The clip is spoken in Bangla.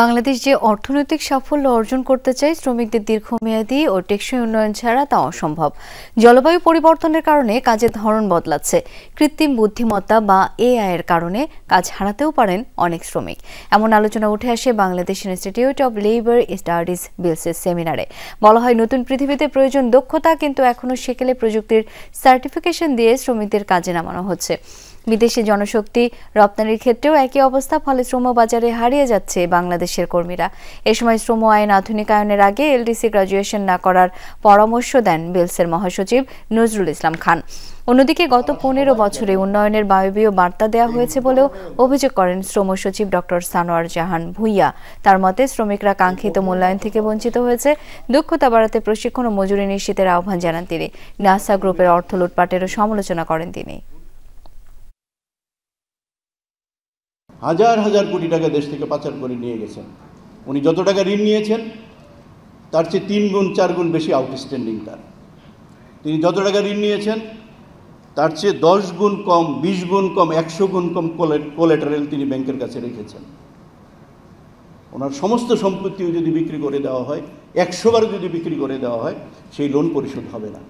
বাংলাদেশ যে অর্থনৈতিক সাফল্য অর্জন করতে চায়, শ্রমিকদের দীর্ঘমেয়াদী ও টেকসই উন্নয়ন ছাড়া তা অসম্ভব। জলবায়ু পরিবর্তনের কারণে কাজের ধরন বদলাচ্ছে। কৃত্রিম বুদ্ধিমত্তা বা এআই এর কারণে কাজ হারাতেও পারেন অনেক শ্রমিক। এমন আলোচনা উঠে আসে Bangladesh institute of labour studies বিলসের সেমিনারে। বলা হয়, নতুন পৃথিবীতে প্রয়োজন দক্ষতা, কিন্তু এখনও সেকেলে প্রযুক্তির সার্টিফিকেশন দিয়ে শ্রমিকদের কাজে নামানো হচ্ছে। বিদেশি জনশক্তি রপ্তানির ক্ষেত্রেও একই অবস্থা, ফলে শ্রমবাজারে হারিয়ে যাচ্ছে বাংলাদেশের কর্মীরা। এ সময় শ্রম আইন আধুনিকায়নের আগে এলডিসি গ্রাজুয়েশন না করার পরামর্শ দেন বিলসের মহাসচিব নজরুল ইসলাম খান। অন্যদিকে গত 15 বছরে উন্নয়নের বায়বীয় বার্তা দেওয়া হয়েছে বলেও অভিযোগ করেন শ্রম সচিব ডক্টর সানোয়ার জাহান ভূঁইয়া। তার মতে, শ্রমিকরা কাঙ্ক্ষিত মূল্যায়ন থেকে বঞ্চিত হয়েছে। দক্ষতা বাড়াতে প্রশিক্ষণ ও মজুরি নিশ্চিতের আহ্বান জানান তিনি। নাসা গ্রুপের অর্থ লুটপাটেরও সমালোচনা করেন তিনি। হাজার হাজার কোটি টাকা দেশ থেকে পাচার করে নিয়ে গেছেন। উনি যত টাকা ঋণ নিয়েছেন তার চেয়ে 3 গুণ 4 গুণ বেশি আউটস্ট্যান্ডিং তার। তিনি যত টাকা ঋণ নিয়েছেন তার চেয়ে 10 গুণ কম, 20 গুণ কম, 100 গুণ কম কোলাটেরাল তিনি ব্যাংকের কাছে রেখেছেন। ওনার সমস্ত সম্পত্তিও যদি বিক্রি করে দেওয়া হয়, 100 বার যদি বিক্রি করে দেওয়া হয়, সেই লোন পরিশোধ হবে না।